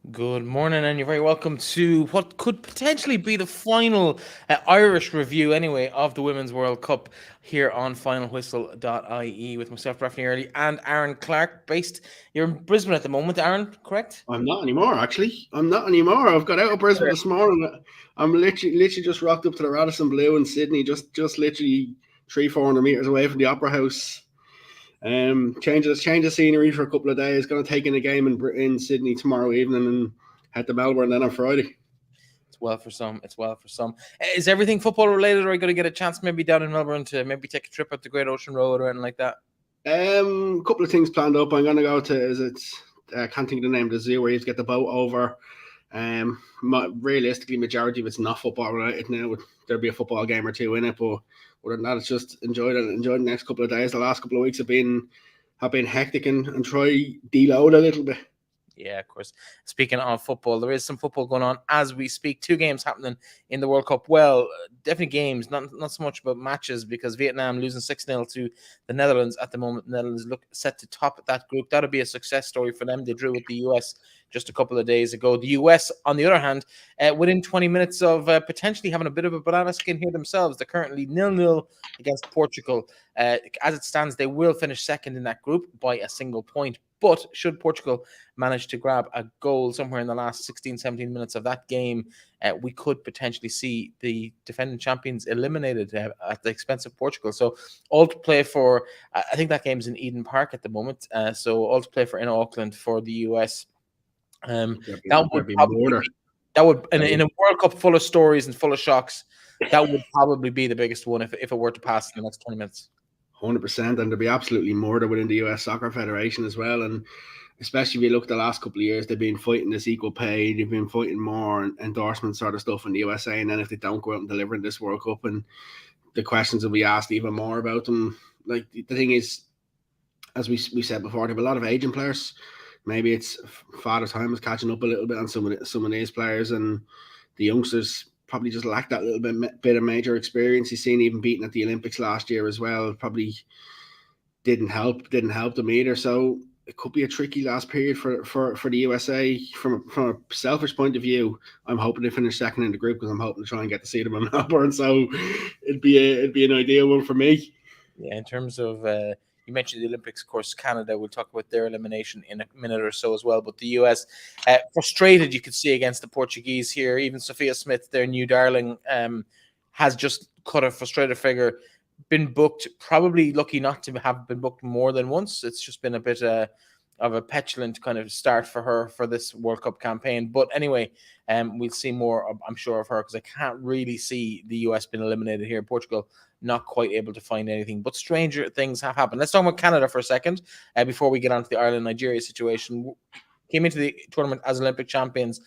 Good morning, and you're very welcome to what could potentially be the final Irish review, anyway, of the Women's World Cup here on finalwhistle.ie with myself, Breifne Earley, and Aaron Clarke, based. You're in Brisbane at the moment, Aaron, correct? I'm not anymore, actually. I'm not anymore. I've got out of Brisbane this morning. I'm literally just rocked up to the Radisson Blue in Sydney, just literally 300-400 meters away from the Opera House. Change of scenery for a couple of days. Going to take in a game in Sydney tomorrow evening and head to Melbourne then on Friday. It's well for some. It's well for some. Is everything football related, or are you going to get a chance maybe down in Melbourne to maybe take a trip up the Great Ocean Road or anything like that? A couple of things planned up. I'm going to go to I can't think of the name of the zoo where you have to get the boat over. Realistically, majority of it's not football related now. There'll be a football game or two in it, but other than that, it's just enjoy the next couple of days. The last couple of weeks have been hectic and try deload a little bit. Yeah, of course. Speaking of football, there is some football going on as we speak. Two games happening in the World Cup. Well, definitely games, not so much about matches, because Vietnam losing 6-0 to the Netherlands at the moment. The Netherlands look set to top that group. That'll be a success story for them. They drew with the US just a couple of days ago. The US, on the other hand, within 20 minutes of potentially having a bit of a banana skin here themselves, they're currently 0-0 against Portugal. As it stands, they will finish second in that group by a single point. But should Portugal manage to grab a goal somewhere in the last 16, 17 minutes of that game, we could potentially see the defending champions eliminated at the expense of Portugal. So all to play for, I think that game's in Eden Park at the moment. So all to play for in Auckland for the US. That would in a World Cup full of stories and full of shocks, that would probably be the biggest one if it were to pass in the next 20 minutes. 100%, and there'll be absolutely murder within the US Soccer Federation as well. And especially if you look at the last couple of years, they've been fighting this equal pay, they've been fighting more endorsement sort of stuff in the USA. And then if they don't go out and deliver in this World Cup, and the questions will be asked even more about them. Like, the thing is, as we said before, they have a lot of aging players. Maybe it's Father Time is catching up a little bit on some of these players, and the youngsters probably just lack that little bit of major experience. You've seen even beating at the Olympics last year as well. Probably didn't help them either. So it could be a tricky last period for the USA. From a selfish point of view, I'm hoping they finish second in the group because I'm hoping to try and get to see them in Melbourne. So it'd be an ideal one for me. Yeah, in terms of you mentioned the Olympics, of course, Canada. We'll talk about their elimination in a minute or so as well. But the US, frustrated, you could see against the Portuguese here. Even Sophia Smith, their new darling, has just cut a frustrated figure. Been booked, probably lucky not to have been booked more than once. It's just been a bit of a petulant kind of start for her for this World Cup campaign. But anyway, we'll see more, I'm sure, of her, because I can't really see the US being eliminated here. Portugal not quite able to find anything, but stranger things have happened. Let's talk about Canada for a second before we get on to the Ireland-Nigeria situation. Came into the tournament as Olympic champions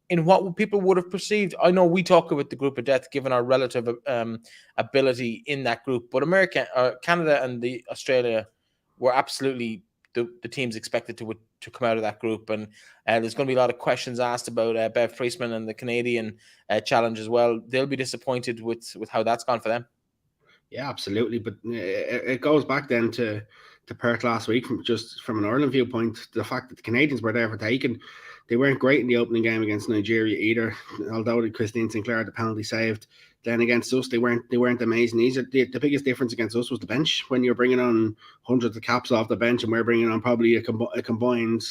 in what people would have perceived. I know we talk about the group of death given our relative ability in that group, but Canada and the Australia were absolutely the teams expected to come out of that group. And there's going to be a lot of questions asked about Bev Priestman and the Canadian challenge as well. They'll be disappointed with how that's gone for them. Yeah, absolutely. But it goes back then to Perth last week from an Ireland viewpoint. The fact that the Canadians were there for taking, they weren't great in the opening game against Nigeria either. Although Christine Sinclair had the penalty saved, then against us they weren't amazing either. The biggest difference against us was the bench. When you're bringing on hundreds of caps off the bench, and we're bringing on probably a combined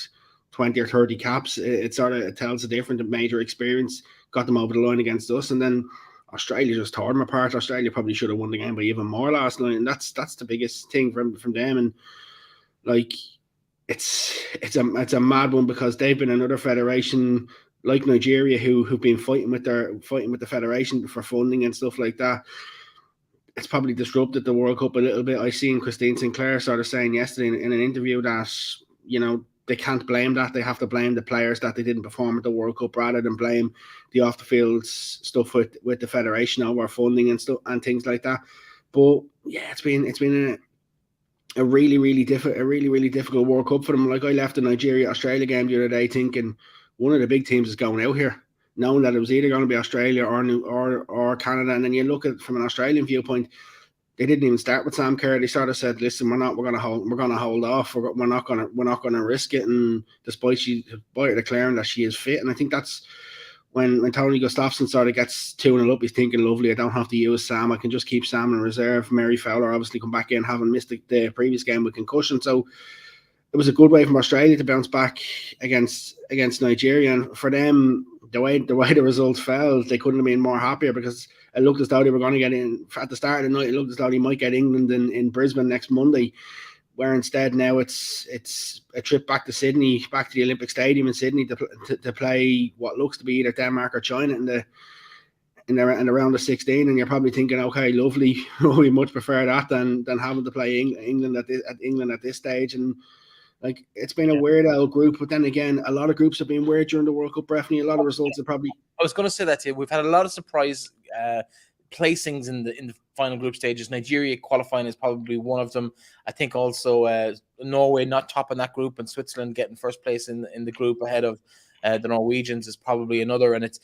20 or 30 caps, it tells a different major experience. Got them over the line against us, and then Australia just tore them apart. Australia probably should have won the game by even more last night, and that's the biggest thing from them. And like, it's a mad one because they've been another federation like Nigeria who've been fighting with the federation for funding and stuff like that. It's probably disrupted the World Cup a little bit. I seen Christine Sinclair sort of saying yesterday in an interview that they can't blame that. They have to blame the players that they didn't perform at the World Cup rather than blame the off the field stuff with the federation over funding and stuff and things like that. But yeah, it's been a really difficult World Cup for them. Like, I left the Nigeria Australia game the other day thinking one of the big teams is going out here, knowing that it was either going to be Australia or Canada. And then you look at it from an Australian viewpoint, they didn't even start with Sam Kerr. They sort of said, "Listen, we're going to hold off. We're not going to risk it." And despite her declaring that she is fit, and I think that's when Tony Gustafsson sort of gets 2-0 up, he's thinking, "Lovely, I don't have to use Sam. I can just keep Sam in reserve." Mary Fowler obviously come back in, having missed the previous game with concussion, so it was a good way from Australia to bounce back against Nigeria. And for them, the way the results fell, they couldn't have been more happier, because it looked as though they were going to get in at the start of the night. It looked as though they might get England in Brisbane next Monday, where instead now it's a trip back to Sydney, back to the Olympic Stadium in Sydney to play what looks to be either Denmark or China in the round of 16. And you're probably thinking, okay, lovely, we much prefer that than having to play England at this stage. And like, it's been a weird old group, but then again, a lot of groups have been weird during the World Cup. Breifne, a lot of results have probably. I was going to say that too. We've had a lot of surprise placings in the final group stages. Nigeria qualifying is probably one of them. I think also Norway not topping that group, and Switzerland getting first place in the group ahead of the Norwegians is probably another. And it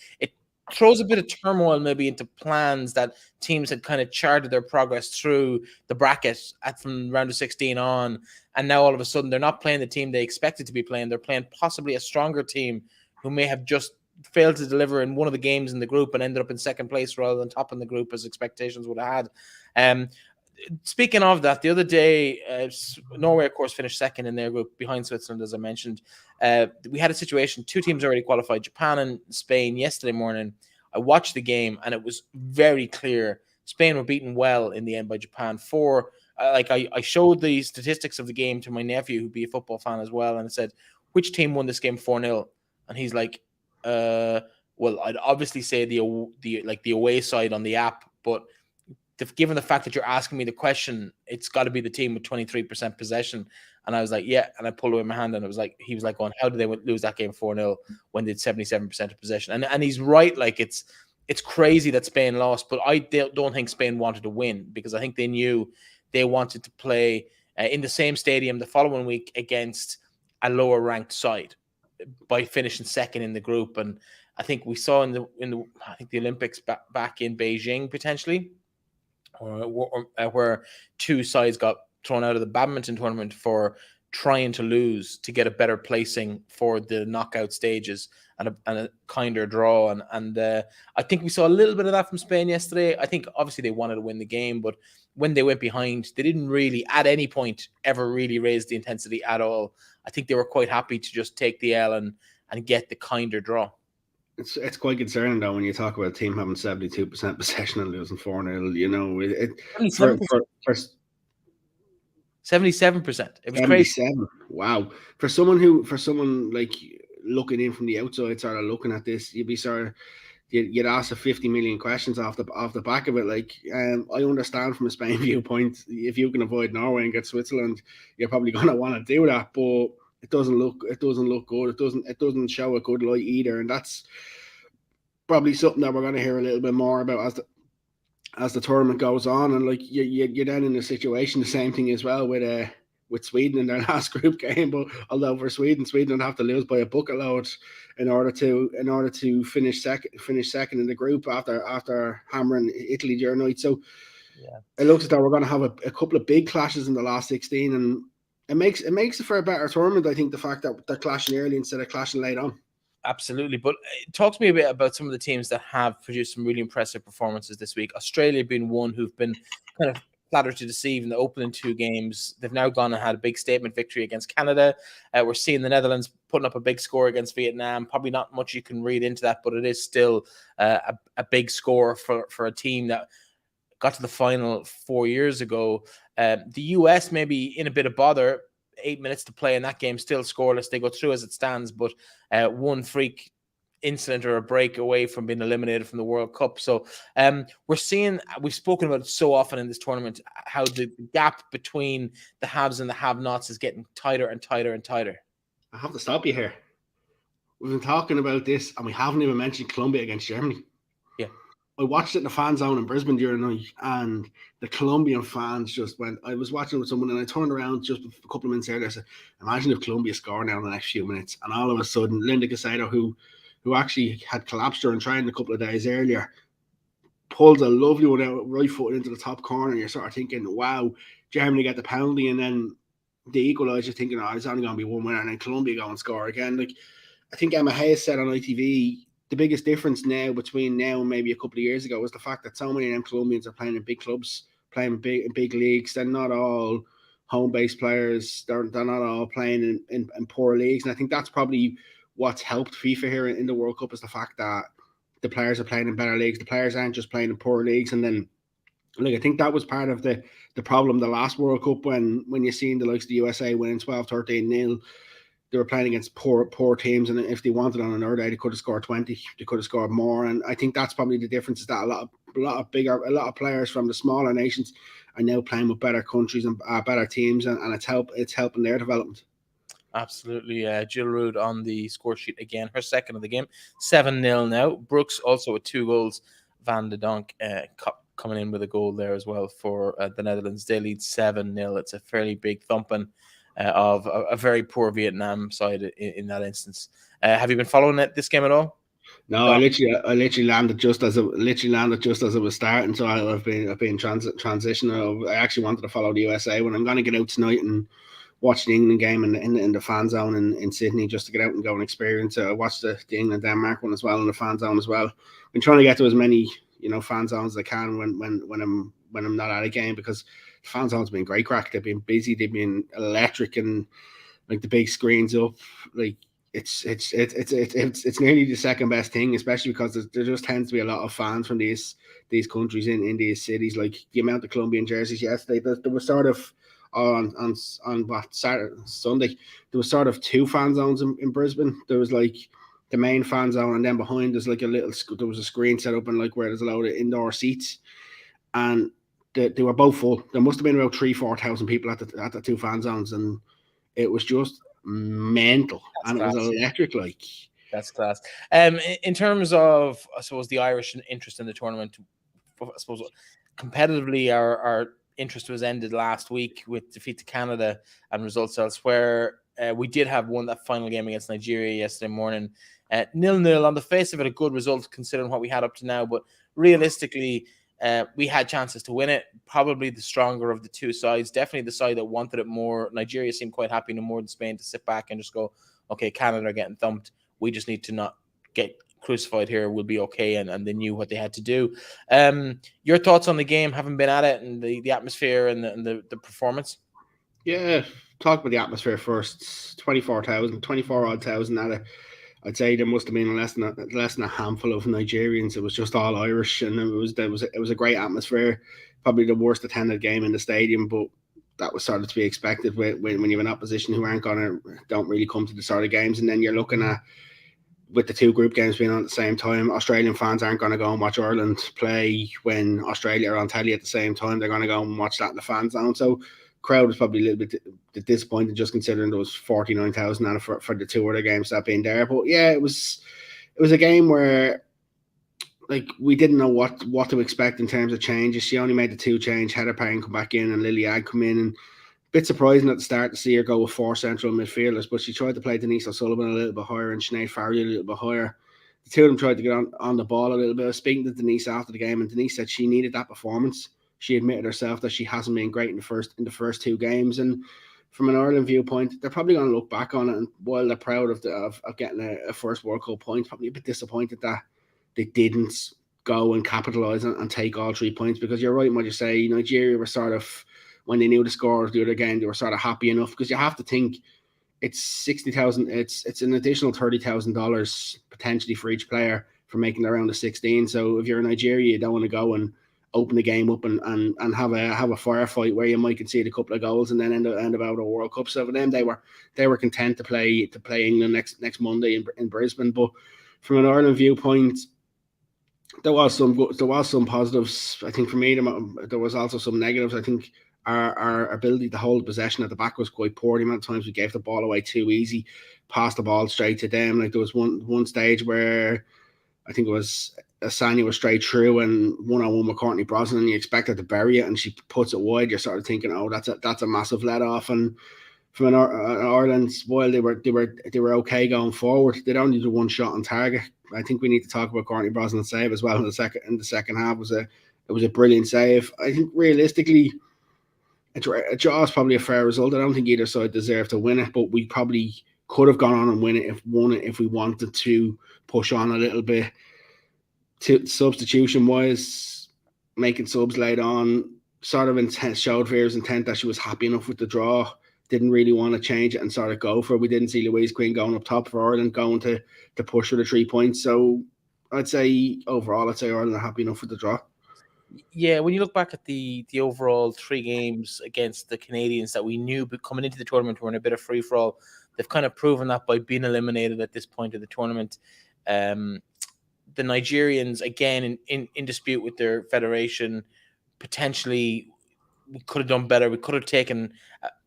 throws a bit of turmoil maybe into plans that teams had kind of charted their progress through the bracket from round of 16 on, and now all of a sudden they're not playing the team they expected to be playing. They're playing possibly a stronger team who may have just failed to deliver in one of the games in the group and ended up in second place rather than top in the group as expectations would have had. Speaking of that, the other day, Norway, of course, finished second in their group behind Switzerland, as I mentioned. We had a situation, two teams already qualified, Japan and Spain, yesterday morning. I watched the game, and it was very clear Spain were beaten well in the end by Japan. I showed the statistics of the game to my nephew, who'd be a football fan as well, and I said, which team won this game 4-0? And he's like, well, I'd obviously say the away side on the app, but given the fact that you're asking me the question, it's got to be the team with 23% possession. And I was like, yeah. And I pulled away my hand, and he was like, going, how did they lose that game 4-0 when they had 77% of possession? And he's right. Like, it's crazy that Spain lost, but I don't think Spain wanted to win, because I think they knew they wanted to play in the same stadium the following week against a lower ranked side by finishing second in the group. And I think we saw in the Olympics back in Beijing potentially, where two sides got thrown out of the badminton tournament for trying to lose to get a better placing for the knockout stages and a kinder draw. And I think we saw a little bit of that from Spain yesterday. I think obviously they wanted to win the game, but when they went behind, they didn't really at any point ever really raise the intensity at all. I think they were quite happy to just take the L and get the kinder draw. It's quite concerning though when you talk about a team having 72% possession and losing 4-0. You know, 77%. It was 77. crazy. Wow. For someone like looking in from the outside, sort of looking at this, you'd ask a 50 million questions off the back of it. Like, I understand from a Spain viewpoint, if you can avoid Norway and get Switzerland, you're probably going to want to do that. But it doesn't look good. It doesn't show a good light either, and that's probably something that we're going to hear a little bit more about as the tournament goes on. And like you're then in a situation, the same thing as well with Sweden in their last group game. But although for Sweden would have to lose by a bucket load in order to finish second in the group after hammering Italy during night. So It looks as though we're going to have a couple of big clashes in the last 16, and it makes it for a better tournament. I think the fact that they're clashing early instead of clashing late on. Absolutely. But talk to me a bit about some of the teams that have produced some really impressive performances this week. Australia being one who've been kind of flattered to deceive in the opening two games. They've now gone and had a big statement victory against Canada. We're seeing the Netherlands putting up a big score against Vietnam. Probably not much you can read into that, but it is still a big score for a team that got to the final 4 years ago. The US may be in a bit of bother. 8 minutes to play in that game, still scoreless. They go through as it stands, but one freak incident or a break away from being eliminated from the World Cup. So we've spoken about it so often in this tournament, how the gap between the haves and the have-nots is getting tighter and tighter and tighter. I have to stop you here. We've been talking about this, and we haven't even mentioned Colombia against Germany. Yeah. I watched it in the fan zone in Brisbane during the night, and the Colombian fans just went. I was watching with someone, and I turned around just a couple of minutes earlier. I said, "Imagine if Colombia score now in the next few minutes." And all of a sudden, Linda Casado, who actually had collapsed during training a couple of days earlier, pulls a lovely one out right foot into the top corner, and you're sort of thinking, wow, Germany get the penalty, and then they equalise, you're thinking, oh, it's only going to be one winner, and then Colombia go and score again. Like, I think Emma Hayes said on ITV, the biggest difference now between now and maybe a couple of years ago was the fact that so many of them Colombians are playing in big clubs, playing in big leagues. They're not all home-based players. They're not all playing in poor leagues. And I think that's probably what's helped FIFA here in the World Cup, is the fact that the players are playing in better leagues. The players aren't just playing in poor leagues. And then, like, I think that was part of the problem the last World Cup, when you're seeing the likes of the USA winning 12-13-0. They were playing against poor teams, and if they wanted on another day, they could have scored 20. They could have scored more, and I think that's probably the difference, is that a lot of players from the smaller nations are now playing with better countries and better teams, and it's helping their development. Absolutely. Jill Rood on the score sheet again, her second of the game, 7-0 now. Brooks also with 2 goals. Van de Donk coming in with a goal there as well for the Netherlands. They lead 7-0. It's a fairly big thumping of a very poor Vietnam side in that instance. Have you been following this game at all? No, I literally landed just as it was starting. So I've been transitioning. I actually wanted to follow the USA when I'm going to get out tonight and watch the England game in the fan zone in Sydney, just to get out and go and experience it. I watched the England Denmark one as well in the fan zone as well. Been trying to get to as many fan zones as I can when I'm not at a game, because the fan zone's been great crack. They've been busy, they've been electric, and like the big screens up, like it's nearly the second best thing, especially because there just tends to be a lot of fans from these countries in these cities. Like the amount of Colombian jerseys yesterday, there was sort of on what Sunday, there was sort of 2 fan zones in Brisbane. There was like the main fan zone, and then behind there's like there was a screen set up, and like where there's a load of indoor seats, and they were both full. There must have been about 3,000-4,000 people at the 2 fan zones, and it was just mental. That's and class. It was electric. Like, that's class. In terms of, I suppose, the Irish interest in the tournament, I suppose competitively our interest was ended last week with defeat to Canada and results elsewhere. We did have that final game against Nigeria yesterday morning. 0-0, on the face of it, a good result considering what we had up to now, but realistically, we had chances to win it. Probably the stronger of the 2 sides. Definitely the side that wanted it more. Nigeria seemed quite happy, no more than Spain, to sit back and just go, okay, Canada are getting thumped. We just need to not get crucified here. We'll be okay. And they knew what they had to do. Your thoughts on the game, having been at it, and the atmosphere and the performance? Yeah, talk about the atmosphere first. 24,000 at it. I'd say there must have been less than a handful of Nigerians. It was just all Irish, and it was a great atmosphere. Probably the worst attended game in the stadium, but that was sort of to be expected when you have an opposition who don't really come to the sort of games. And then you're looking at, with the 2 group games being on at the same time, Australian fans aren't going to go and watch Ireland play when Australia are on telly at the same time. They're going to go and watch that in the fan zone. So crowd was probably a little bit disappointed, just considering there was 49,000 for the 2 other games that being there. But yeah, it was a game where, like, we didn't know what to expect in terms of changes. She only made the 2 change. Heather Payne come back in and Lily Agg come in, and a bit surprising at the start to see her go with 4 central midfielders, but she tried to play Denise O'Sullivan a little bit higher and Sinead Farrelly a little bit higher. The 2 of them tried to get on the ball a little bit. I was speaking to Denise after the game, and Denise said she needed that performance. She admitted herself that she hasn't been great in the first 2 games, and from an Ireland viewpoint, they're probably going to look back on it, and while they're proud of getting a first World Cup point, probably a bit disappointed that they didn't go and capitalise and take all 3 points. Because you're right in what you say, Nigeria were sort of, when they knew the score of the other game, they were sort of happy enough, because you have to think it's 60,000, it's an additional $30,000 potentially for each player for making it around the 16. So if you're in Nigeria, you don't want to go and open the game up and have a firefight where you might concede a couple of goals and then end up out of a World Cup. So for them, they were content to play England next Monday in Brisbane. But from an Ireland viewpoint, there was some positives. I think for me, there was also some negatives. I think our ability to hold possession at the back was quite poor. The amount of times we gave the ball away too easy, passed the ball straight to them. Like, there was one stage where I think it was Asanya was straight through and 1-on-1 with Courtney Brosnan, and you expected to bury it, and she puts it wide. You're sort of thinking, oh, that's a massive let off. And an Ireland, while they were okay going forward, they'd only do one shot on target. I think we need to talk about Courtney Brosnan's save as well in the second half. It was a brilliant save. I think realistically, a draw is probably a fair result. I don't think either side deserved to win it, but we probably could have gone on and won it if we wanted to push on a little bit. Substitution wise, making subs late on, sort of intent, showed Vera's intent that she was happy enough with the draw, didn't really want to change it and sort of go for it. We didn't see Louise Quinn going up top for Ireland, going to push for the 3 points. So I'd say Ireland are happy enough with the draw. Yeah, when you look back at the overall 3 games against the Canadians that we knew coming into the tournament were in a bit of free for all, they've kind of proven that by being eliminated at this point of the tournament. The Nigerians, again, in dispute with their federation, potentially we could have done better. We could have taken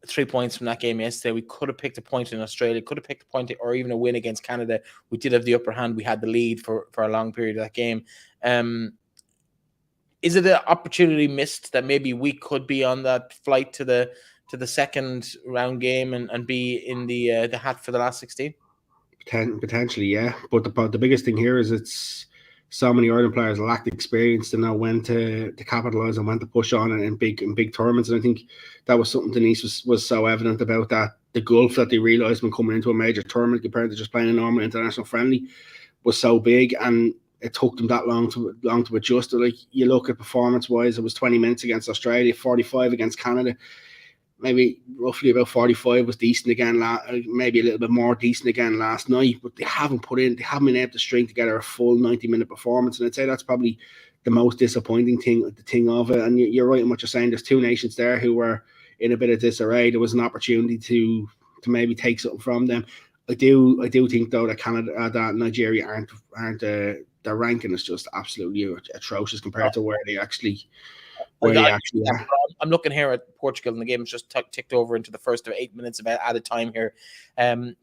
3 points from that game yesterday. We could have picked a point in Australia, could have picked a point or even a win against Canada. We did have the upper hand. We had the lead for a long period of that game. Is it an opportunity missed that maybe we could be on that flight to the second round game and be in the hat for the last 16? Potentially, yeah. But the biggest thing here is it's so many Ireland players lacked experience to know when to capitalise and when to push on in big tournaments. And I think that was something Denise was so evident about, that the gulf that they realised when coming into a major tournament compared to just playing a normal international friendly was so big, and it took them that long to adjust. Like, you look at performance wise, it was 20 minutes against Australia, 45 against Canada. Maybe roughly about 45 was decent again, maybe a little bit more decent again last night, but they haven't been able to string together a full 90-minute performance. And I'd say that's probably the most disappointing thing of it. And you're right in what you're saying. There's 2 nations there who were in a bit of disarray. There was an opportunity to maybe take something from them. I do think though that that Nigeria aren't their ranking is just absolutely atrocious compared to where they actually are. I'm looking here at Portugal, and the game's just ticked over into the first of 8 minutes of added time here.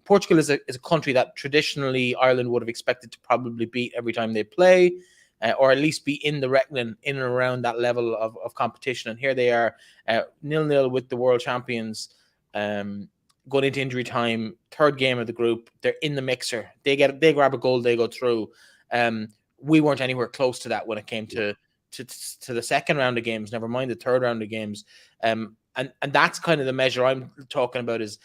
Portugal is a country that traditionally Ireland would have expected to probably beat every time they play, or at least be in the reckoning, in and around that level of competition. And here they are, 0-0 with the world champions, going into injury time, 3rd game of the group. They're in the mixer. They grab a goal, they go through. We weren't anywhere close to that when it came to the second round of games, never mind the 3rd round of games. And that's kind of the measure I'm talking about, is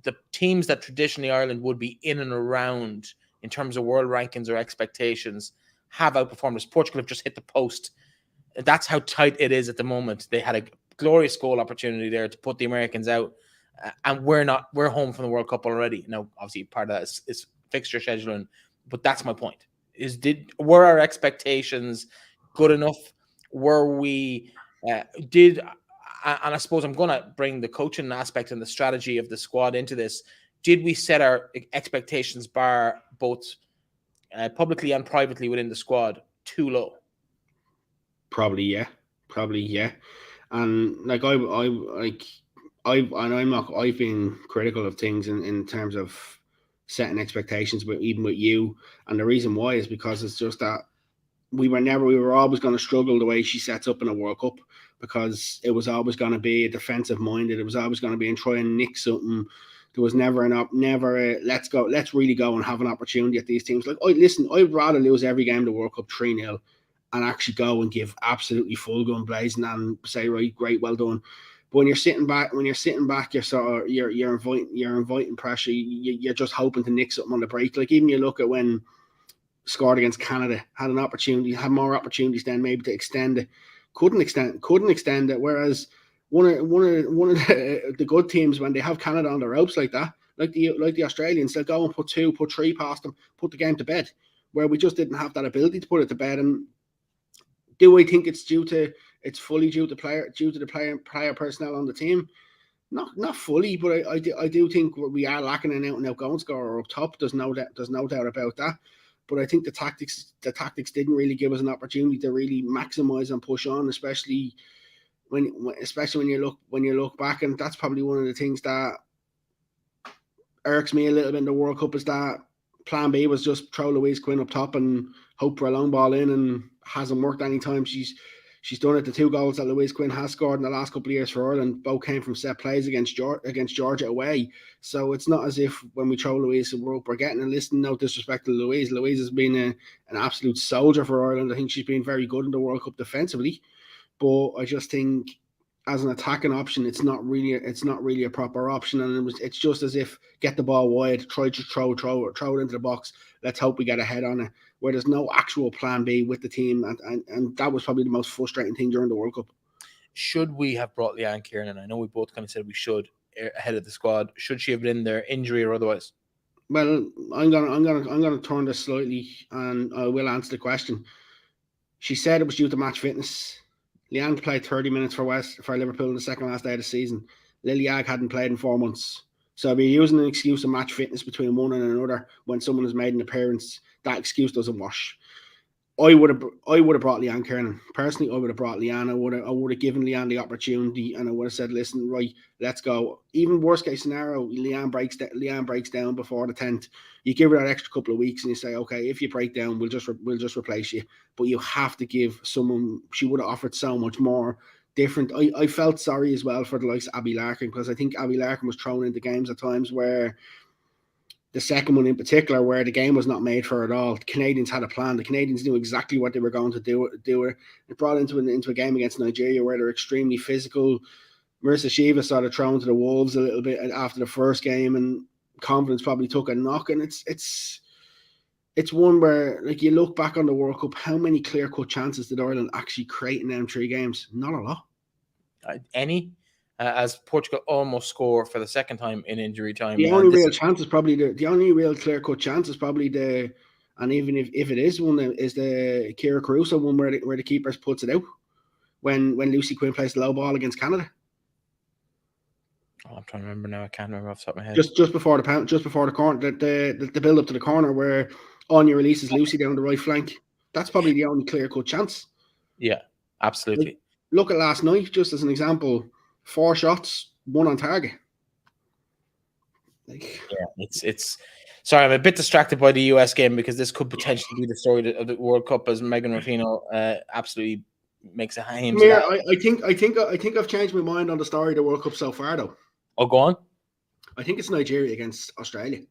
the teams that traditionally Ireland would be in and around in terms of world rankings or expectations have outperformed us. Portugal have just hit the post. That's how tight it is at the moment. They had a glorious goal opportunity there to put the Americans out, and we're home from the World Cup already. Now, obviously, part of that is fixture scheduling, but that's my point. Were our expectations good enough? Were we and I suppose I'm going to bring the coaching aspect and the strategy of the squad into this. Did we set our expectations bar both publicly and privately within the squad too low? Probably, yeah. And like I've been critical of things in terms of setting expectations, but even with you, and the reason why is because it's just that we were always going to struggle the way she sets up in a World Cup, because it was always going to be a defensive minded. It was always going to be and try and nick something. There was never let's really go and have an opportunity at these teams. Like, I'd rather lose every game of the World Cup 3-0 and actually go and give absolutely full gun blazing and say, right, great, well done. But when you're sitting back, you're inviting pressure. You're just hoping to nick something on the break. Like, even you look at when scored against Canada, had more opportunities then maybe to extend it, couldn't extend it. Whereas one of the good teams, when they have Canada on the ropes like that, like the Australians, they'll go and put 2, put 3 past them, put the game to bed. Where we just didn't have that ability to put it to bed. And do I think it's fully due to the player personnel on the team? Not fully, but I do think we are lacking an out and out goal scorer up top. There's no doubt about that. But I think the tactics didn't really give us an opportunity to really maximise and push on, especially when you look back. And that's probably one of the things that irks me a little bit in the World Cup, is that plan B was just throw Louise Quinn up top and hope for a long ball in, and hasn't worked any time. She's She's done it. The 2 goals that Louise Quinn has scored in the last couple of years for Ireland both came from set plays against Georgia away. So it's not as if when we throw Louise a rope, we're getting a listen. No disrespect to Louise. Louise has been an absolute soldier for Ireland. I think she's been very good in the World Cup defensively. But I just think as an attacking option, it's not really a proper option. And it's just as if get the ball wide, try to throw it into the box. Let's hope we get a head on it, where there's no actual plan B with the team. And that was probably the most frustrating thing during the World Cup. Should we have brought Leanne Kiernan? I know we both kind of said we should ahead of the squad. Should she have been there, injury or otherwise? Well, I'm gonna turn this slightly, and I will answer the question. She said it was due to match fitness. Leanne played 30 minutes for Liverpool in the second last day of the season. Lily Agg hadn't played in 4 months. So if you're using an excuse of match fitness between one and another when someone has made an appearance, that excuse doesn't wash. I would have brought Leanne Kiernan. Personally, I would have brought Leanne. I would have given Leanne the opportunity, and I would have said, listen, right, let's go. Even worst case scenario, Leanne breaks down before the 10th. You give her that extra couple of weeks and you say, okay, if you break down, we'll just replace you. But you have to give someone. She would have offered so much more different. I felt sorry as well for the likes of Abby Larkin, because I think Abby Larkin was thrown into games at times where the second one in particular, where the game was not made for her at all. The Canadians had a plan. The Canadians knew exactly what they were going to do. It brought into a game against Nigeria where they're extremely physical. Marissa Shiva sort of thrown to the wolves a little bit after the first game, and confidence probably took a knock. And it's one where, like, you look back on the World Cup, how many clear-cut chances did Ireland actually create in them 3 games? Not a lot. Any? As Portugal almost score for the second time in injury time. The only real chance is probably the only real clear-cut chance is probably and even if it is one, is the Kira Caruso one where the keeper puts it out when Lucy Quinn plays the low ball against Canada. Oh, I'm trying to remember now. I can't remember off the top of my head. Just before the corner, the build up to the corner where Anya releases Lucy down the right flank. That's probably the only clear-cut chance. Yeah, absolutely. Like, look at last night, just as an example. 4 shots, 1 on target. Yeah, it's. Sorry, I'm a bit distracted by the US game because this could potentially be the story of the World Cup, as Megan Rapinoe absolutely makes a hang. I think I've changed my mind on the story of the World Cup so far, though. Oh, go on. I think it's Nigeria against Australia.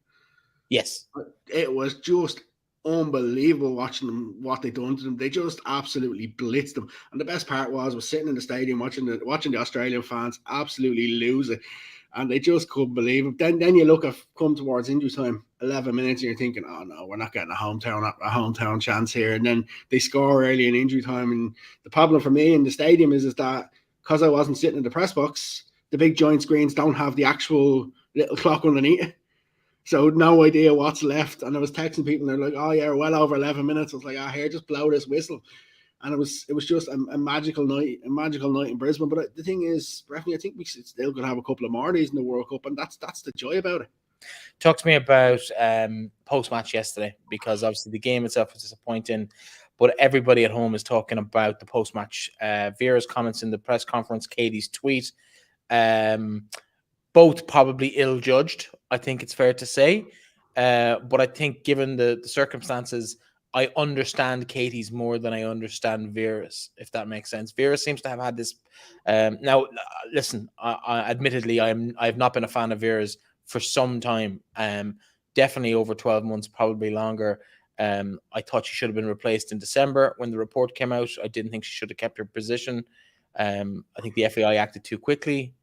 Yes, it was just unbelievable watching them, what they done to them. They just absolutely blitzed them. And the best part was sitting in the stadium watching the Australian fans absolutely lose it. And they just couldn't believe it. Then you come towards injury time, 11 minutes, and you're thinking, oh no, we're not getting a hometown chance here. And then they score early in injury time. And the problem for me in the stadium is that because I wasn't sitting in the press box, the big giant screens don't have the actual little clock underneath it. So no idea what's left. And I was texting people and they're like, oh yeah, well over 11 minutes. I was like, here, just blow this whistle. And it was just a magical night in Brisbane. But the thing is, Breifne, I think we still going to have a couple of more days in the World Cup, and that's the joy about it. Talk to me about post-match yesterday, because obviously the game itself was disappointing, but everybody at home is talking about the post-match. Vera's comments in the press conference, Katie's tweet, both probably ill-judged, I think it's fair to say. But I think given the circumstances, I understand Katie's more than I understand Vera's, if that makes sense. Vera seems to have had this. Now, listen, admittedly, I've not been a fan of Vera's for some time. Definitely over 12 months, probably longer. I thought she should have been replaced in December when the report came out. I didn't think she should have kept her position. I think the FAI acted too quickly.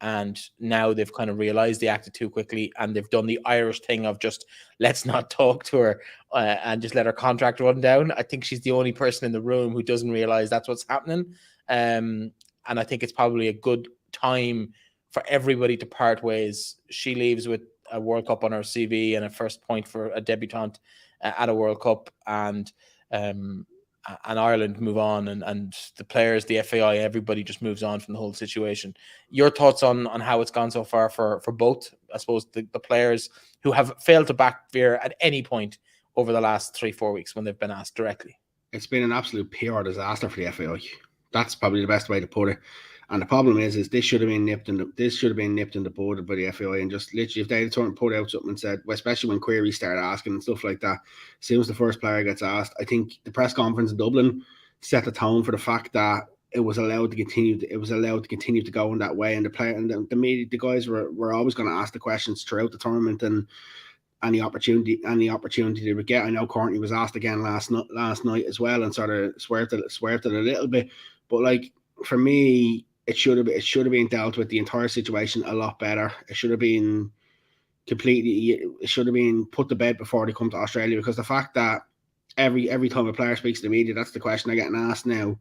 And now they've kind of realized they acted too quickly, and they've done the Irish thing of just let's not talk to her and just let her contract run down. I think she's the only person in the room who doesn't realize that's what's happening. And I think it's probably a good time for everybody to part ways. She leaves with a World Cup on her CV and a first point for a debutante at a World Cup, and Ireland move on, and the players, the FAI, everybody just moves on from the whole situation. Your thoughts on how it's gone so far for both, I suppose, the players who have failed to back Vera at any point over the last 3-4 weeks when they've been asked directly? It's been an absolute PR disaster for the FAI. That's probably the best way to put it. And the problem is this should have been nipped in the bud by the FAI, and just literally if they had put out something and said, well, especially when queries start asking and stuff like that, as soon as the first player gets asked, I think the press conference in Dublin set the tone for the fact that it was allowed to continue. It was allowed to continue to go in that way, and the player and the media, the guys were always going to ask the questions throughout the tournament, and any opportunity they would get. I know Courtney was asked again last night as well, and sort of swerved it a little bit. But like for me, it should have been dealt with the entire situation a lot better. It should have been put to bed before they come to Australia, because the fact that every time a player speaks to the media, that's the question they're getting asked now.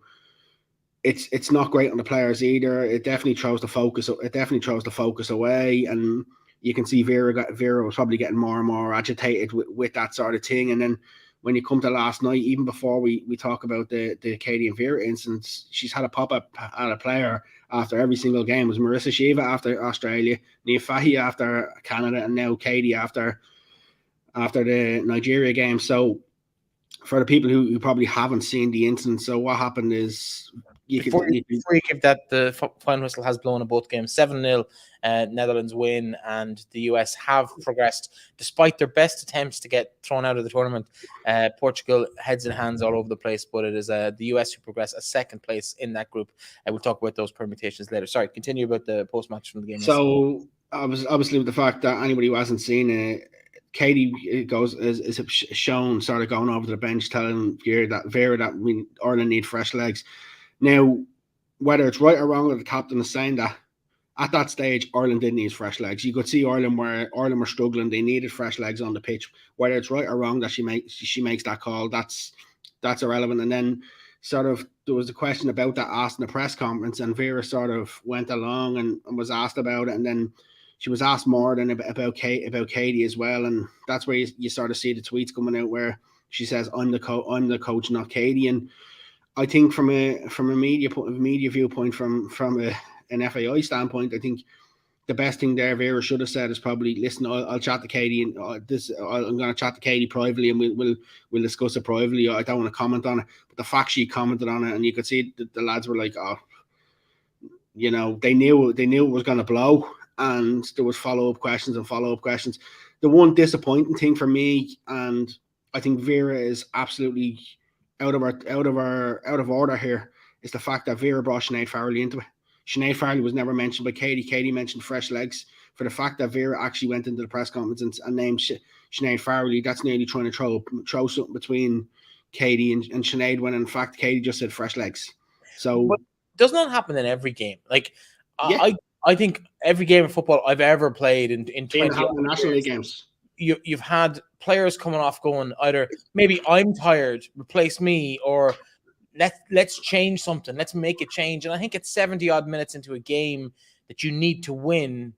It's not great on the players either. It definitely throws the focus away, and you can see Vera was probably getting more and more agitated with that sort of thing. And then when you come to last night, even before we talk about the Katie and Vera instance, she's had a pop-up at a player after every single game. It was Marissa Shiva after Australia, Nia Fahy after Canada, and now Katie after the Nigeria game. So for the people who probably haven't seen the incident, so what happened is before you give that, the final whistle has blown in both games. 7-0 Netherlands win, and the US have progressed despite their best attempts to get thrown out of the tournament. Portugal heads and hands all over the place, but it is the US who progress a second place in that group. We'll talk about those permutations later. Sorry, continue about the post-match from the game. So obviously with the fact that anybody who hasn't seen it, Katie is shown sort of going over to the bench telling Vera that Ireland need fresh legs. Now, whether it's right or wrong that the captain is saying that, at that stage, Ireland did need fresh legs. You could see Ireland were struggling. They needed fresh legs on the pitch. Whether it's right or wrong that she makes that call, that's irrelevant. And then sort of there was a question about that asked in the press conference, and Vera sort of went along and was asked about it, and then she was asked more than about Katie as well. And that's where you sort of see the tweets coming out where she says, I'm the coach, not Katie. And I think from a media viewpoint, from an FAI standpoint, I think the best thing there Vera should have said is probably, listen, I'll chat to Katie, and I'm going to chat to Katie privately, and we'll discuss it privately. I don't want to comment on it. But the fact she commented on it, and you could see the lads were like, oh, you know, they knew it was going to blow, and there was follow-up questions. The one disappointing thing for me, and I think Vera is absolutely out of order here, is the fact that Vera brought Sinead Farrelly into it. Sinead Farrelly was never mentioned by Katie. Katie mentioned fresh legs. For the fact that Vera actually went into the press conference and named Sinead Farrelly, that's nearly trying to throw something between Katie and Sinead, when in fact Katie just said fresh legs. So, but does not happen in every game. Like yeah. I think every game of football I've ever played in 20 national league games, you've had players coming off going either maybe I'm tired, replace me, or let's change something, let's make a change. And I think it's 70 odd minutes into a game that you need to win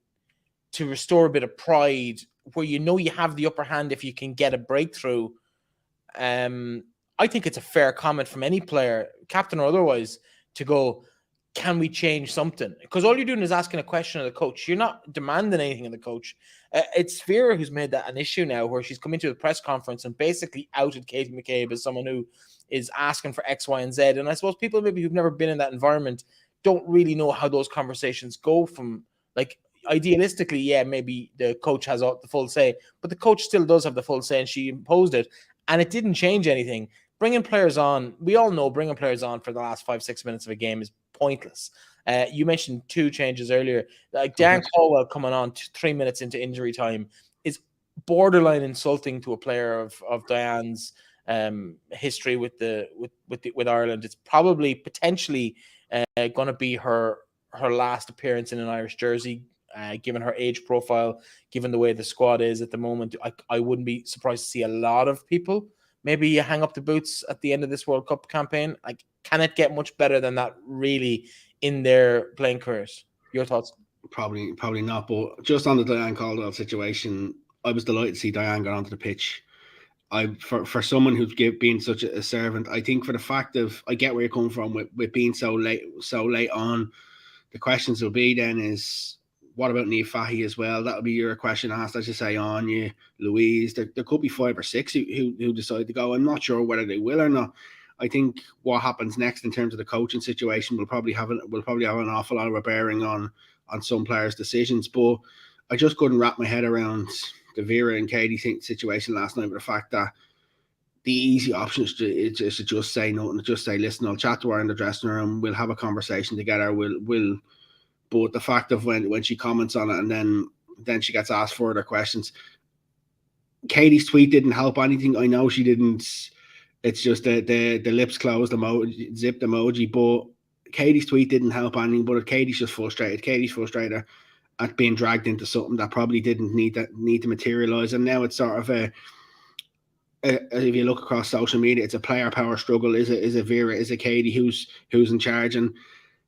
to restore a bit of pride, where you know you have the upper hand if you can get a breakthrough. I think it's a fair comment from any player, captain or otherwise, to go, can we change something? Because all you're doing is asking a question of the coach. You're not demanding anything of the coach. It's Vera who's made that an issue now, where she's come into a press conference and basically outed Katie McCabe as someone who is asking for X, Y, and Z. And I suppose people maybe who've never been in that environment don't really know how those conversations go from, like, idealistically, yeah, maybe the coach has the full say, but the coach still does have the full say, and she imposed it, and it didn't change anything. Bringing players on, we all know bringing players on for the last 5-6 minutes of a game is pointless. You mentioned 2 changes earlier. Like Dan Caldwell coming on 3 minutes into injury time is borderline insulting to a player of Diane's history with Ireland. It's probably potentially going to be her last appearance in an Irish jersey, given her age profile, given the way the squad is at the moment. I wouldn't be surprised to see a lot of people maybe you hang up the boots at the end of this World Cup campaign. Like, can it get much better than that, really, in their playing careers? Your thoughts? Probably not. But just on the Diane Caldwell situation, I was delighted to see Diane get onto the pitch. For someone who's been such a servant, I think for the fact of, I get where you're coming from with being so late on. The questions will be then is, what about Nia Fahy as well? That'll be your question asked, as you say, Anya, Louise. There could be 5 or 6 who decide to go. I'm not sure whether they will or not. I think what happens next in terms of the coaching situation will probably have an awful lot of a bearing on some players' decisions. But I just couldn't wrap my head around the Vera and Katie situation last night, with the fact that the easy option is to just say no and just say, listen, I'll chat to her in the dressing room. We'll have a conversation together. We'll. But the fact of when she comments on it and then she gets asked further questions, Katie's tweet didn't help anything. I know she didn't. It's just the lips closed emoji, zipped emoji. But Katie's tweet didn't help anything. But Katie's just frustrated. Katie's frustrated at being dragged into something that probably didn't need to materialize. And now it's sort of if you look across social media, it's a player power struggle. Is it Vera? Is it Katie who's in charge? And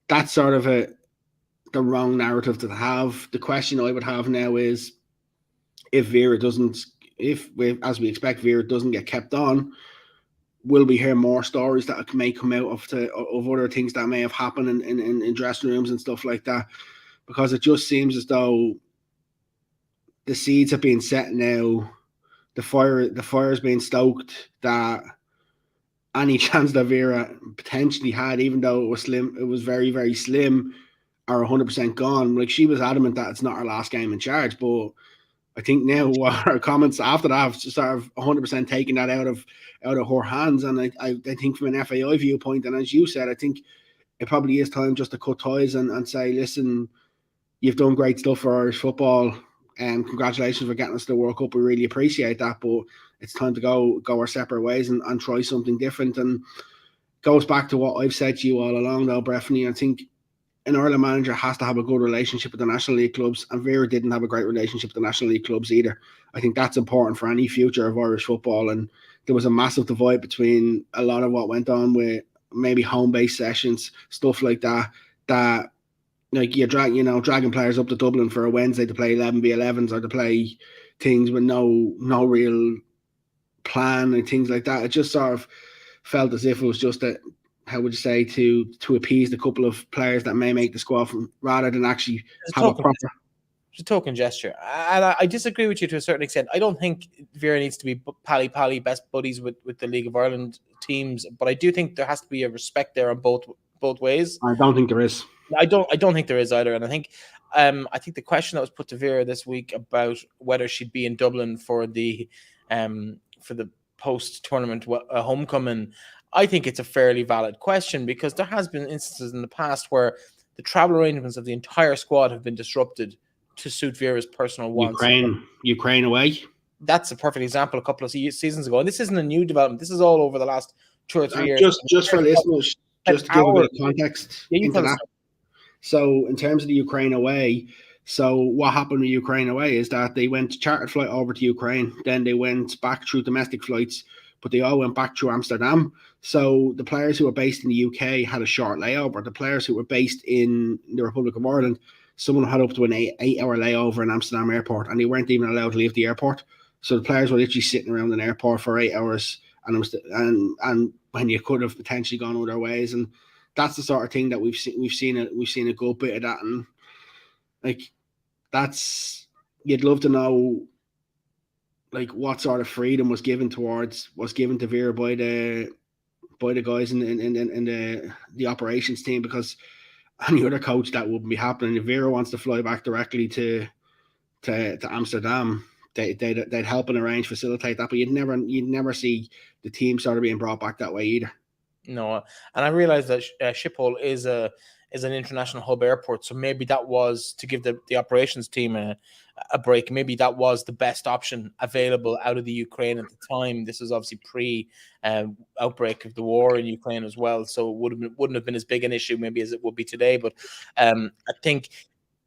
that's sort of the wrong narrative to have. The question I would have now is, if Vera doesn't, as we expect, Vera doesn't get kept on, will we hear more stories that may come out of other things that may have happened in dressing rooms and stuff like that? Because it just seems as though the seeds have been set now. The fire's being stoked that any chance that Vera potentially had, even though it was slim, it was very, very slim, are 100% gone. Like, she was adamant that it's not her last game in charge, but I think now her comments after that have sort of 100% taken that out of her hands. And I think from an FAI viewpoint, and as you said, I think it probably is time just to cut ties and say, listen, you've done great stuff for Irish football, and congratulations for getting us to the World Cup. We really appreciate that, but it's time to go our separate ways and try something different. And goes back to what I've said to you all along, though, Breifne. I think an Ireland manager has to have a good relationship with the National League clubs, and Vera didn't have a great relationship with the National League clubs either. I think that's important for any future of Irish football, and there was a massive divide between a lot of what went on with maybe home-based sessions, stuff like that, like you're dragging players up to Dublin for a Wednesday to play 11v11s or to play things with no real plan and things like that. It just sort of felt as if it was just how would you say, to appease the couple of players that may make the squad rather than actually have a proper. It's a token gesture. And I disagree with you to a certain extent. I don't think Vera needs to be pally best buddies with the League of Ireland teams, but I do think there has to be a respect there on both ways. I don't think there is. I don't think there is either. And I think the question that was put to Vera this week about whether she'd be in Dublin for the post-tournament homecoming, I think it's a fairly valid question, because there has been instances in the past where the travel arrangements of the entire squad have been disrupted to suit Vera's personal wants. Ukraine away. That's a perfect example a couple of seasons ago. And this isn't a new development. This is all over the last 2 or 3 years. Just for listeners, just to give a bit of context into that. So in terms of the Ukraine away, so what happened with Ukraine away is that they went chartered flight over to Ukraine, then they went back through domestic flights, but they all went back through Amsterdam. So the players who were based in the UK had a short layover. The players who were based in the Republic of Ireland, someone had up to an 8-hour layover in Amsterdam airport, and they weren't even allowed to leave the airport. So the players were literally sitting around an airport for 8 hours, and when you could have potentially gone other ways. And that's the sort of thing that we've seen a good bit of that. And like, that's, you'd love to know like what sort of freedom was given to Vera by the guys in the operations team, because any other coach that wouldn't be happening. If Vera wants to fly back directly to Amsterdam, they'd help and arrange, facilitate that, but you'd never see the team sort of being brought back that way either. No, and I realize that Schiphol is an international hub airport, so maybe that was to give the operations team a break. Maybe that was the best option available out of the Ukraine at the time. This is obviously pre outbreak of the war in Ukraine as well, so it wouldn't have been as big an issue maybe as it would be today. But I think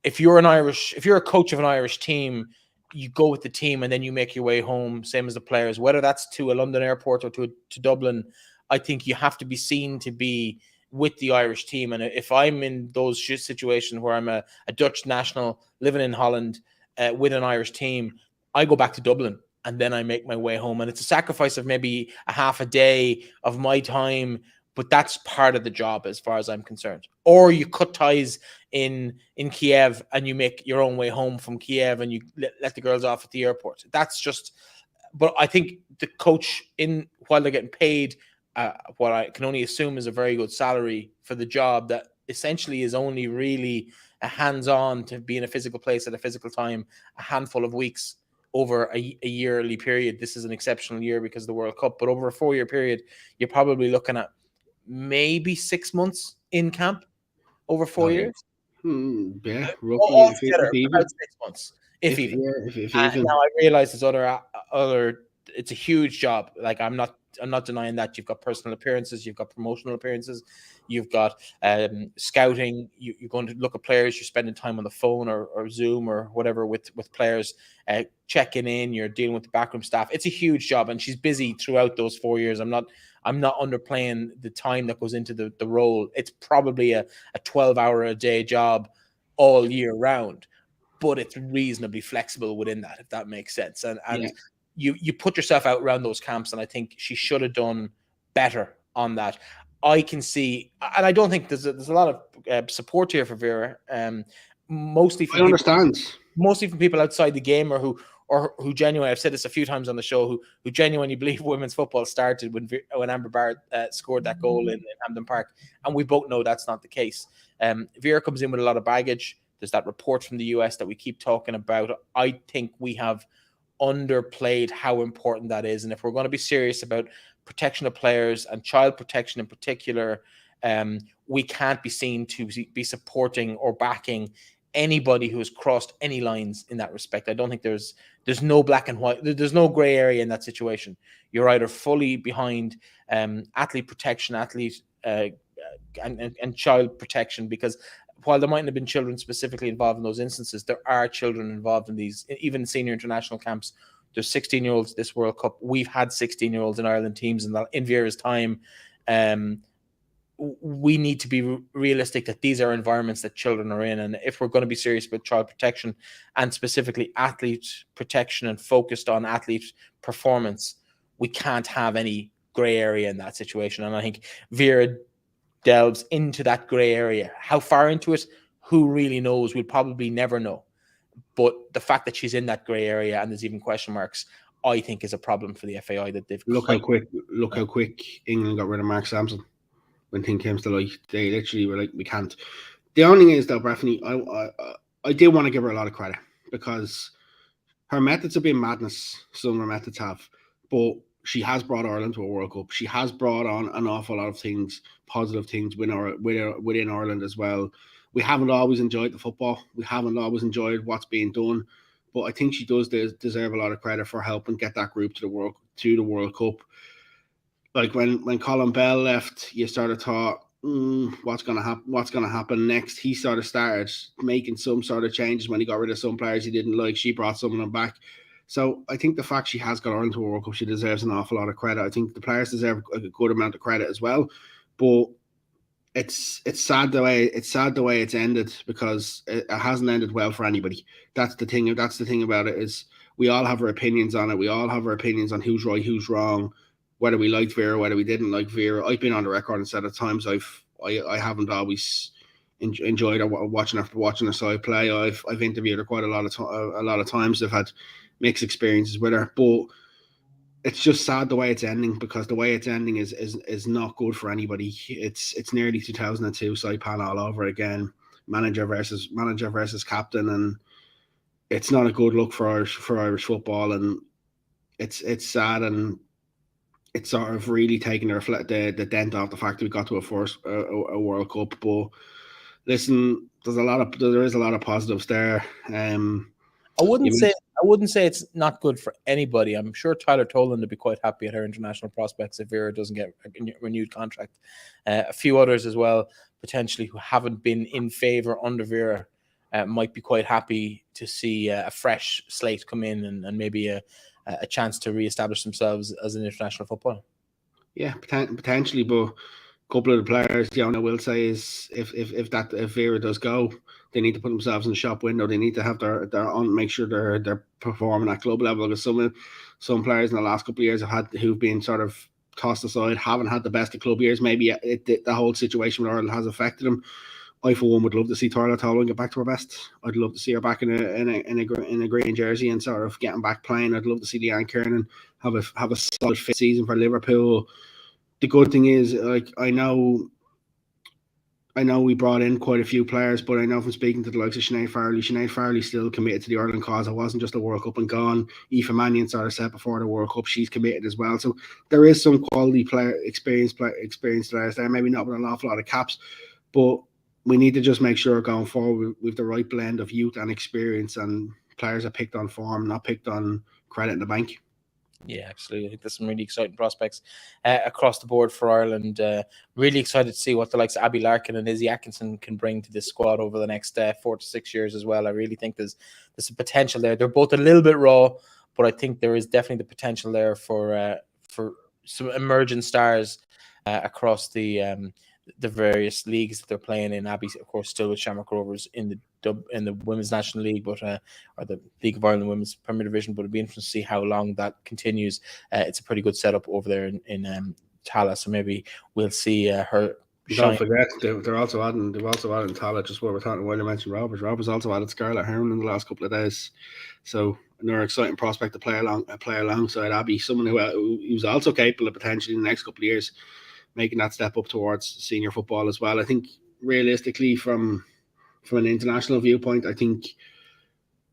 if you're a coach of an Irish team, you go with the team and then you make your way home, same as the players, whether that's to a London airport or to Dublin. I think you have to be seen to be with the Irish team. And if I'm in those situations where I'm a Dutch national living in Holland with an Irish team, I go back to Dublin and then I make my way home. And it's a sacrifice of maybe a half a day of my time, but that's part of the job as far as I'm concerned. Or you cut ties in Kiev and you make your own way home from Kiev and you let the girls off at the airport. That's just, but I think the coach, while they're getting paid what I can only assume is a very good salary for the job that essentially is only really a hands-on to be in a physical place at a physical time, a handful of weeks over a yearly period. This is an exceptional year because of the World Cup, but over a 4-year period, you're probably looking at maybe 6 months in camp over 4 years. Yeah, roughly, Altogether, if even. about 6 months, if even. If even. Now I realize there's other. It's a huge job. Like I'm not denying that. You've got personal appearances, you've got promotional appearances, you've got scouting. You're going to look at players. You're spending time on the phone or Zoom or whatever with players, checking in. You're dealing with the backroom staff. It's a huge job, and she's busy throughout those 4 years. I'm not underplaying the time that goes into the role. It's probably a 12-hour-a-day job all year round, but it's reasonably flexible within that, if that makes sense. And Yeah. you put yourself out around those camps, and I think she should have done better on that. I can see, and I don't think there's a lot of support here for Vera. Mostly from people outside the game, or who genuinely, I've said this a few times on the show, who genuinely believe women's football started when Amber Barrett scored that goal in Hampden Park, and we both know that's not the case. Vera comes in with a lot of baggage. There's that report from the US that we keep talking about. I think we have underplayed how important that is, and if we're going to be serious about protection of players and child protection in particular, we can't be seen to be supporting or backing anybody who has crossed any lines in that respect. I don't think there's no black and white. There's no gray area in that situation. You're either fully behind athlete protection, and child protection, because while there mightn't have been children specifically involved in those instances, there are children involved in these, even senior international camps. There's 16-year-olds this World Cup. We've had 16-year-olds in Ireland teams in Vera's time. We need to be realistic that these are environments that children are in. And if we're going to be serious about child protection and specifically athlete protection and focused on athlete performance, we can't have any gray area in that situation. And I think Vera delves into that gray area. How far into it, who really knows? We'll probably never know. But the fact that she's in that gray area and there's even question marks, I think is a problem for the FAI that they've look how quick England got rid of Mark Sampson when things came to light. They literally were like, we can't. The only thing is though, Breifne, I do want to give her a lot of credit, because her methods have been madness. Some of her methods have, but she has brought Ireland to a World Cup. She has brought on an awful lot of things, positive things within Ireland as well. We haven't always enjoyed the football. We haven't always enjoyed what's being done, but I think she does deserve a lot of credit for helping get that group to the World Cup. Like when Colin Bell left, you sort of thought, what's going to happen next? He sort of started making some sort of changes when he got rid of some players he didn't like. She brought some of them back. So I think the fact she has got Ireland to a World Cup, she deserves an awful lot of credit. I think the players deserve a good amount of credit as well. But it's sad the way it's ended, because it hasn't ended well for anybody. That's the thing about it, is we all have our opinions on it. We all have our opinions on who's right, who's wrong, whether we liked Vera, whether we didn't like Vera. I've been on the record and said at times I haven't always enjoyed her watching her side play. I've interviewed her quite a lot of times. I've had mixed experiences with her, but it's just sad the way it's ending, because the way it's ending is not good for anybody. It's nearly 2002 Saipan all over again, manager versus captain, and it's not a good look for Irish football, and it's sad, and it's sort of really taking the dent off the fact that we got to a World Cup. But listen, there is a lot of positives there. I wouldn't say it's not good for anybody. I'm sure Tyler Toland would be quite happy at her international prospects if Vera doesn't get a renewed contract. A few others as well, potentially, who haven't been in favour under Vera, might be quite happy to see a fresh slate come in and maybe a chance to re-establish themselves as an international footballer. Yeah, potentially, but a couple of the players, I will say, is if Vera does go, they need to put themselves in the shop window. They need to have their own, make sure they're performing at club level, because some players in the last couple of years who've been sort of tossed aside, haven't had the best of club years. Maybe the whole situation with Ireland has affected them. I, for one, would love to see Tyler Toland get back to her best. I'd love to see her back in a green jersey and sort of getting back playing. I'd love to see Leanne Kiernan have a solid fit season for Liverpool. The good thing is, like, I know I know we brought in quite a few players, but I know from speaking to the likes of Sinead Farley's still committed to the Ireland cause. It wasn't just a World Cup and gone. Aoife Mannion sort of said before the World Cup, she's committed as well. So there is some quality experienced players there, maybe not with an awful lot of caps, but we need to just make sure going forward with the right blend of youth and experience, and players are picked on form, not picked on credit in the bank. Yeah, absolutely. I think there's some really exciting prospects across the board for Ireland. Really excited to see what the likes of Abby Larkin and Izzy Atkinson can bring to this squad over the next 4 to 6 years as well. I really think there's a potential there. They're both a little bit raw, but I think there is definitely the potential there for some emerging stars across the various leagues that they're playing in. Abby, of course, still with Shamrock Rovers in the Women's National League, but or the League of Ireland Women's Premier Division. But it'll be interesting to see how long that continues. It's a pretty good setup over there in Tala, so maybe we'll see her. Don't forget, they've also added Tala, just what we're talking while you mentioned Roberts. Roberts also added Scarlett Heron in the last couple of days. So another exciting prospect to play alongside Abby, someone who's also capable of potentially in the next couple of years making that step up towards senior football as well. I think realistically from an international viewpoint, I think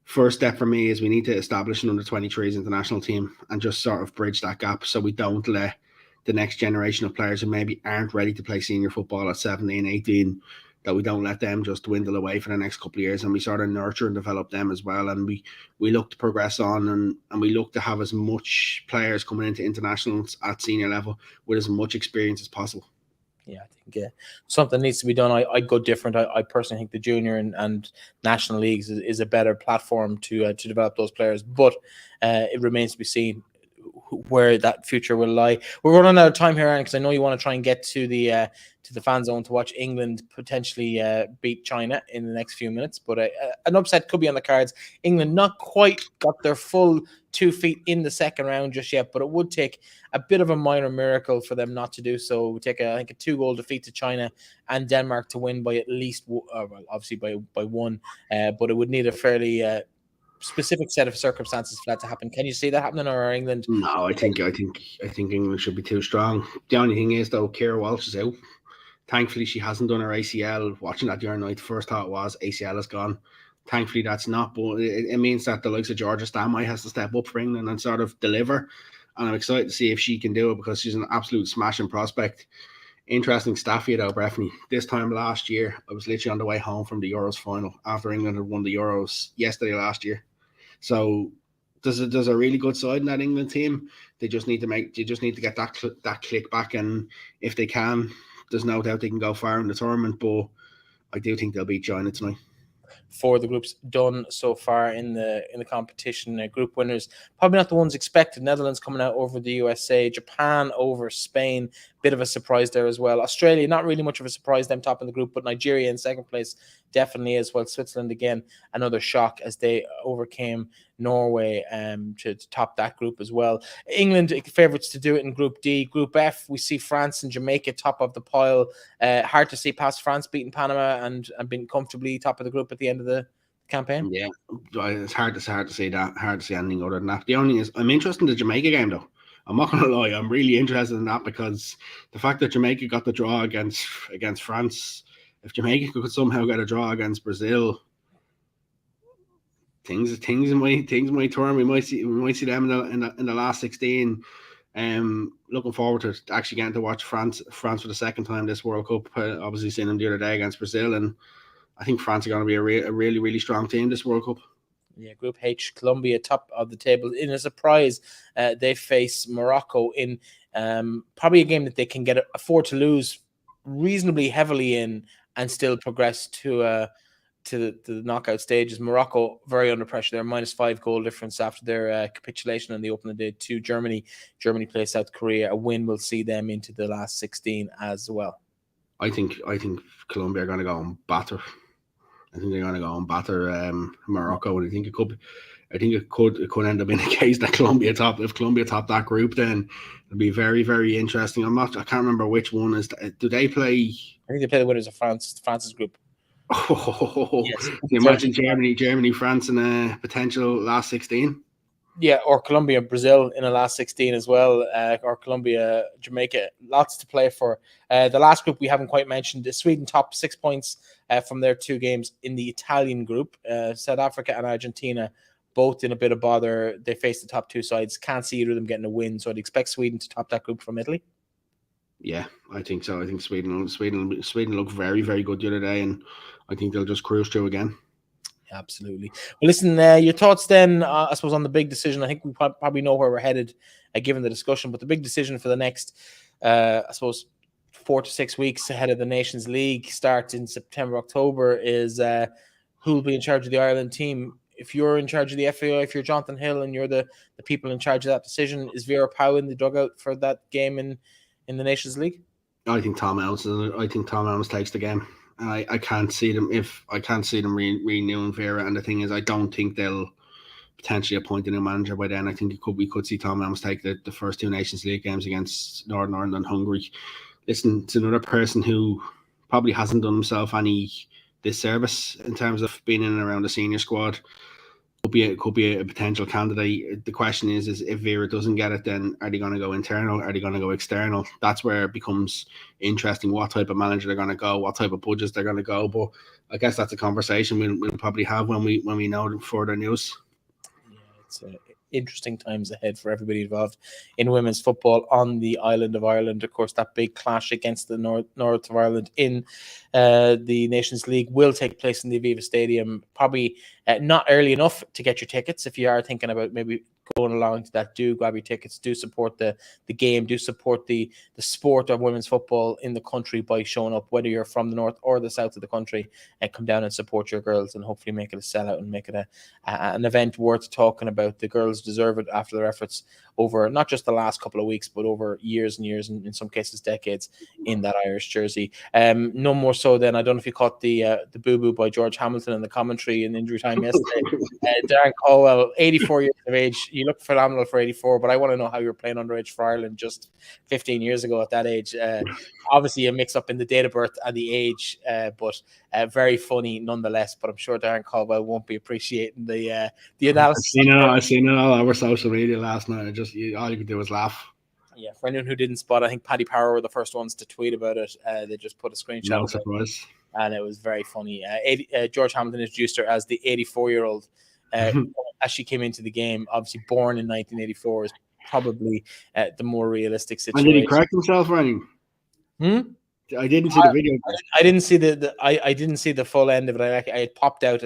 first step for me is we need to establish an under-23s international team and just sort of bridge that gap so we don't let the next generation of players who maybe aren't ready to play senior football at 17, 18, that we don't let them just dwindle away for the next couple of years, and we sort of nurture and develop them as well. And we look to progress on and we look to have as much players coming into internationals at senior level with as much experience as possible. Yeah, I think something needs to be done. I'd go different. I personally think the junior and national leagues is a better platform to develop those players, but it remains to be seen where that future will lie. We're running out of time here, Aaron, because I know you want to try and get to the fan zone to watch England potentially beat China in the next few minutes, but an upset could be on the cards. England not quite got their full 2 feet in the second round just yet, but it would take a bit of a minor miracle for them not to do so. It would take I think a 2-goal defeat to China and Denmark to win by at least obviously by one, but it would need a fairly specific set of circumstances for that to happen. Can you see that happening, or England? No, I think England should be too strong. The only thing is though, Keira Walsh is out. Thankfully, she hasn't done her ACL. Watching that the other night, the first thought was ACL is gone. Thankfully, that's not, but it means that the likes of Georgia Stanway has to step up for England and sort of deliver. And I'm excited to see if she can do it because she's an absolute smashing prospect. Interesting stuff here though, Breifne. This time last year, I was literally on the way home from the Euros final after England had won the Euros yesterday last year. So there's a really good side in that England team. They just need to get that click back, and if they can, there's no doubt they can go far in the tournament. But I do think they'll beat China tonight. For the groups done so far in the competition, group winners probably not the ones expected. Netherlands coming out over the USA, Japan over Spain, bit of a surprise there as well. Australia, not really much of a surprise, them top of the group, but Nigeria in second place definitely is. Well, Switzerland again, another shock as they overcame Norway to top that group as well. England favourites to do it in Group D. Group F, we see France and Jamaica top of the pile. Hard to see past France beating Panama and being comfortably top of the group at the end of the campaign. Yeah, it's hard to say that. Hard to say anything other than that. The only thing is, I'm interested in the Jamaica game though. I'm not gonna lie, I'm really interested in that because the fact that Jamaica got the draw against France, if Jamaica could somehow get a draw against Brazil, things might turn. We might see them in the last 16. Looking forward to actually getting to watch France for the second time this World Cup. Obviously seeing them the other day against Brazil, and I think France are going to be a really, really strong team this World Cup. Yeah, Group H, Colombia top of the table. In a surprise, they face Morocco in probably a game that they can afford to lose reasonably heavily in and still progress to the knockout stages. Morocco very under pressure. They're -5 goal difference after their capitulation on the opening day to Germany. Germany play South Korea. A win will see them into the last 16 as well. I think Colombia are going to go and batter. I think they're going to go and batter Morocco, and I think it could end up in a case that if Colombia top that group, then it'll be very, very interesting. I can't remember which one is. Do they play? I think they play the winners of France's group. Oh, yes. Can you imagine Germany, France in a potential last 16? Yeah, or Colombia, Brazil in the last 16 as well, or Colombia, Jamaica, lots to play for. The last group we haven't quite mentioned is Sweden, top 6 points from their 2 games in the Italian group. South Africa and Argentina, both in a bit of bother. They face the top 2 sides. Can't see either of them getting a win, so I'd expect Sweden to top that group from Italy. Yeah, I think so. I think Sweden looked very, very good the other day, and I think they'll just cruise through again. Absolutely. Well, listen, your thoughts then, I suppose, on the big decision. I think we probably know where we're headed, given the discussion, but the big decision for the next, I suppose, 4 to 6 weeks ahead of the Nations League starts in September, October, is who will be in charge of the Ireland team. If you're in charge of the FAI, if you're Jonathan Hill and you're the people in charge of that decision, is Vera Pauw in the dugout for that game in the Nations League? I think Tom Ellis takes the game. I can't see them renewing Vera, and the thing is, I don't think they'll potentially appoint a new manager by then. I think we could see Tom Ellis take the first 2 Nations League games against Northern Ireland and Hungary. Listen, it's another person who probably hasn't done himself any disservice in terms of being in and around the senior squad. Could be a potential candidate. The question is if Vera doesn't get it, then are they going to go internal? Are they going to go external? That's where it becomes interesting. What type of manager they're going to go? What type of budgets they're going to go? But I guess that's a conversation we'll probably have when we know further news. Yeah, it's interesting times ahead for everybody involved in women's football on the island of Ireland. Of course, that big clash against the north of Ireland in the Nations League will take place in the Aviva Stadium. Probably not early enough to get your tickets. If you are thinking about maybe going along to that, do grab your tickets, do support the game, do support the sport of women's football in the country by showing up, whether you're from the north or the south of the country, and come down and support your girls and hopefully make it a sellout and make it an event worth talking about. The girls deserve it after their efforts over not just the last couple of weeks, but over years and years, and in some cases decades, in that Irish jersey. No more so than, I don't know if you caught the boo-boo by George Hamilton in the commentary in injury time yesterday. Darren Caldwell, 84 years of age. You look phenomenal for 84, but I want to know how you were playing underage for Ireland just 15 years ago at that age. Obviously a mix up in the date of birth and the age, but very funny nonetheless. But I'm sure Darren Caldwell won't be appreciating the analysis. I seen it all over social media last night. All you could do was laugh. Yeah, for anyone who didn't spot, I think Paddy Power were the first ones to tweet about it. They just put a screenshot. No surprise. And it was very funny. George Hamilton introduced her as the 84-year-old as she came into the game. Obviously, born in 1984 is probably the more realistic situation. And did he correct himself or anything? I didn't see the video. I didn't see I didn't see the full end of it. I had popped out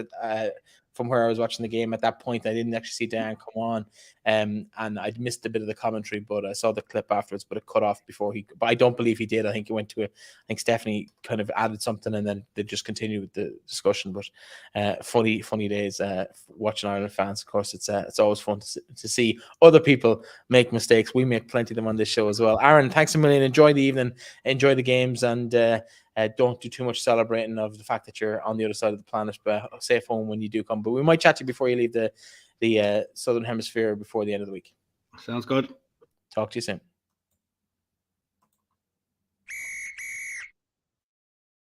from where I was watching the game at that point. I didn't actually see Dan come on, and I'd missed a bit of the commentary, but I saw the clip afterwards. But it cut off before he. But I don't believe he did. I think he went to I think Stephanie kind of added something, and then they just continued with the discussion. But funny days watching Ireland fans. Of course, it's always fun to see other people make mistakes. We make plenty of them on this show as well. Aaron, thanks a million. Enjoy the evening, enjoy the games, and don't do too much celebrating of the fact that you're on the other side of the planet, but safe home when you do come. But we might chat to you before you leave the Southern Hemisphere before the end of the week. Sounds good. Talk to you soon.